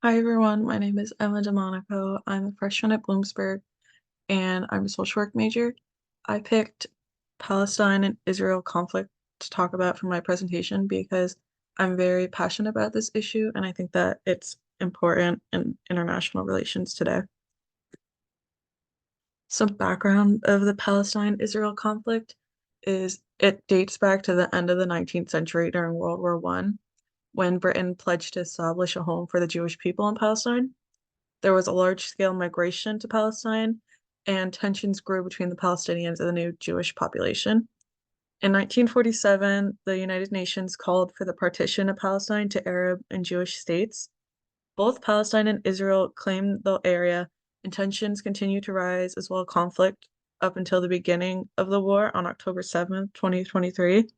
Hi everyone, my name is Emma DeMonico. I'm a freshman at Bloomsburg and I'm a social work major. I picked Palestine and Israel conflict to talk about for my presentation because I'm very passionate about this issue and I think that it's important in international relations today. Some background of the Palestine-Israel conflict is it dates back to the end of the 19th century during World War One, when Britain pledged to establish a home for the Jewish people in Palestine. There was a large-scale migration to Palestine, and tensions grew between the Palestinians and the new Jewish population. In 1947, the United Nations called for the partition of Palestine to Arab and Jewish states. Both Palestine and Israel claimed the area, and tensions continued to rise as well as conflict up until the beginning of the war on October 7th, 2023,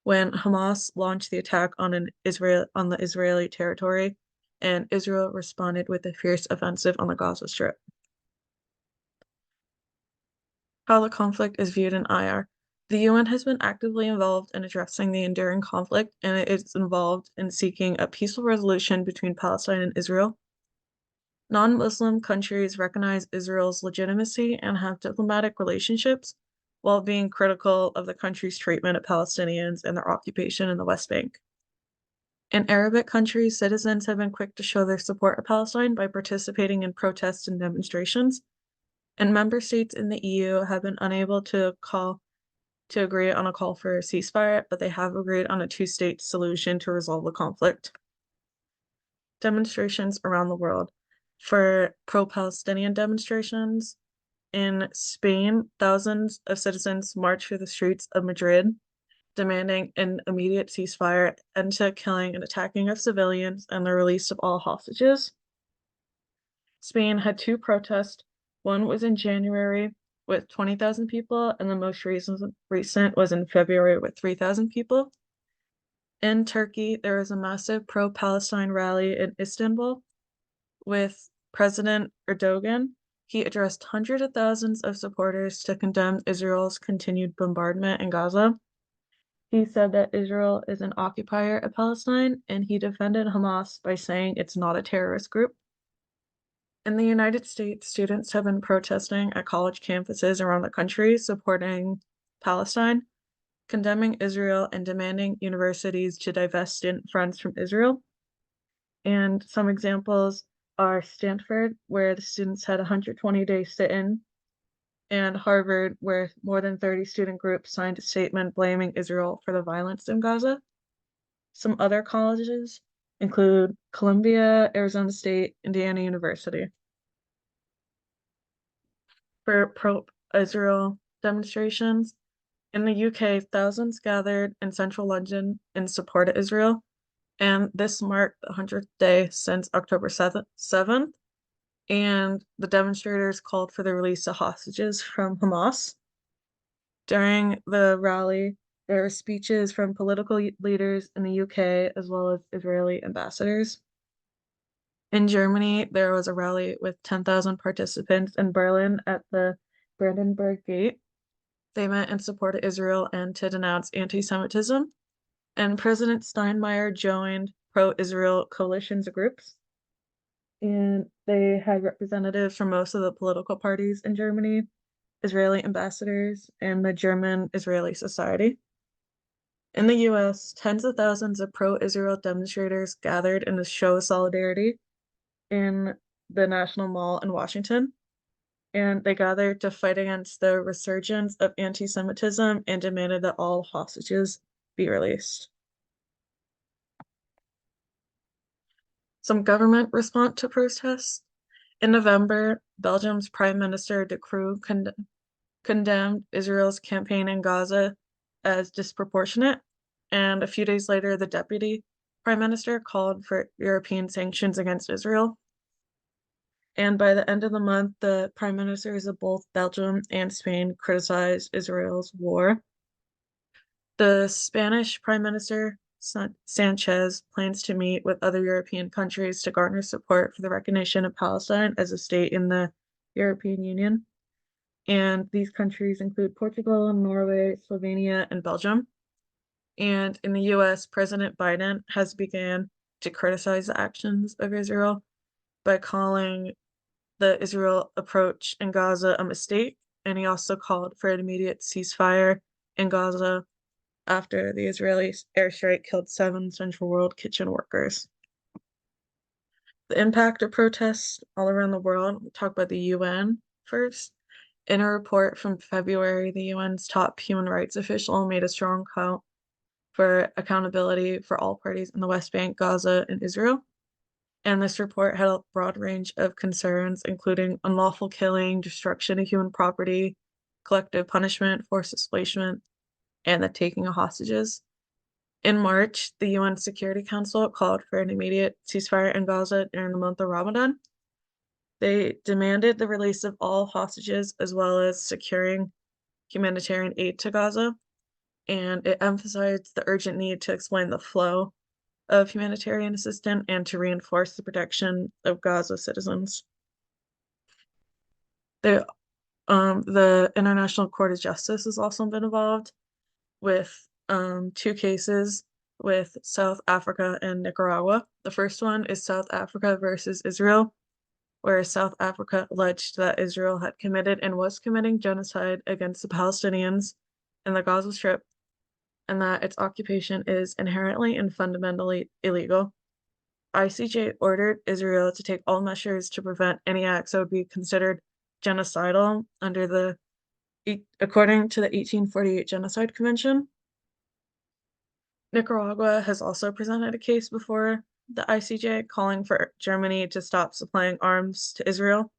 when Hamas launched the attack on the Israeli territory, and Israel responded with a fierce offensive on the Gaza Strip. How the conflict is viewed in IR. The UN has been actively involved in addressing the enduring conflict, and it is involved in seeking a peaceful resolution between Palestine and Israel. Non-Muslim countries recognize Israel's legitimacy and have diplomatic relationships, while being critical of the country's treatment of Palestinians and their occupation in the West Bank. In Arabic countries, citizens have been quick to show their support of Palestine by participating in protests and demonstrations, and member states in the EU have been unable to agree on a call for a ceasefire, but they have agreed on a two-state solution to resolve the conflict. Demonstrations around the world. For pro-Palestinian demonstrations in Spain, thousands of citizens marched through the streets of Madrid, demanding an immediate ceasefire, end to killing and attacking of civilians, and the release of all hostages. Spain had two protests. One was in January with 20,000 people, and the most recent was in February with 3,000 people. In Turkey, there was a massive pro-Palestine rally in Istanbul with President Erdogan. He addressed hundreds of thousands of supporters to condemn Israel's continued bombardment in Gaza. He said that Israel is an occupier of Palestine, and he defended Hamas by saying it's not a terrorist group. In the United States, students have been protesting at college campuses around the country supporting Palestine, condemning Israel, and demanding universities to divest student funds from Israel. And some examples are Stanford, where the students had a 120-day sit-in, and Harvard, where more than 30 student groups signed a statement blaming Israel for the violence in Gaza. Some other colleges include Columbia, Arizona State, Indiana University. For pro-Israel demonstrations, in the UK, thousands gathered in central London in support of Israel, and this marked the 100th day since October 7th, and the demonstrators called for the release of hostages from Hamas. During the rally, there were speeches from political leaders in the UK as well as Israeli ambassadors. In Germany, there was a rally with 10,000 participants in Berlin at the Brandenburg Gate. They met in support of Israel and to denounce anti-Semitism. And President Steinmeier joined pro-Israel coalitions groups. And they had representatives from most of the political parties in Germany, Israeli ambassadors, and the German Israeli Society. In the US, tens of thousands of pro-Israel demonstrators gathered in a show of solidarity in the National Mall in Washington, and they gathered to fight against the resurgence of anti-Semitism and demanded that all hostages be released. Some government response to protests. In November, Belgium's Prime Minister De Croo condemned Israel's campaign in Gaza as disproportionate, and a few days later, the Deputy Prime Minister called for European sanctions against Israel. And by the end of the month, the prime ministers of both Belgium and Spain criticized Israel's war. The Spanish Prime Minister Sanchez plans to meet with other European countries to garner support for the recognition of Palestine as a state in the European Union. And these countries include Portugal, Norway, Slovenia, and Belgium. And in the US, President Biden has begun to criticize the actions of Israel, by calling the Israel approach in Gaza a mistake, and he also called for an immediate ceasefire in Gaza after the Israeli airstrike killed 7 Central World Kitchen workers. The impact of protests all around the world. We'll talk about the UN first. In a report from February, the UN's top human rights official made a strong call for accountability for all parties in the West Bank, Gaza, and Israel. And this report had a broad range of concerns, including unlawful killing, destruction of human property, collective punishment, forced displacement, and the taking of hostages. In March, the UN Security Council called for an immediate ceasefire in Gaza during the month of Ramadan. They demanded the release of all hostages as well as securing humanitarian aid to Gaza, and it emphasized the urgent need to explain the flow of humanitarian assistance and to reinforce the protection of Gaza citizens. The International Court of Justice has also been involved with 2 cases with South Africa and Nicaragua. The first one is South Africa versus Israel, where South Africa alleged that Israel had committed and was committing genocide against the Palestinians in the Gaza Strip, and that its occupation is inherently and fundamentally illegal. ICJ ordered Israel to take all measures to prevent any acts that would be considered genocidal according to the 1848 Genocide Convention. Nicaragua has also presented a case before the ICJ calling for Germany to stop supplying arms to Israel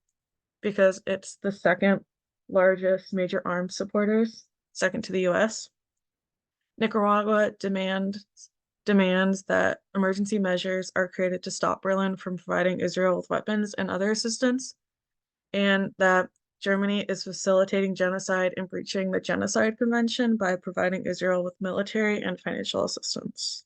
because it's the second largest major arms supporters, second to the US. Nicaragua demands that emergency measures are created to stop Berlin from providing Israel with weapons and other assistance, and that Germany is facilitating genocide and breaching the Genocide Convention by providing Israel with military and financial assistance.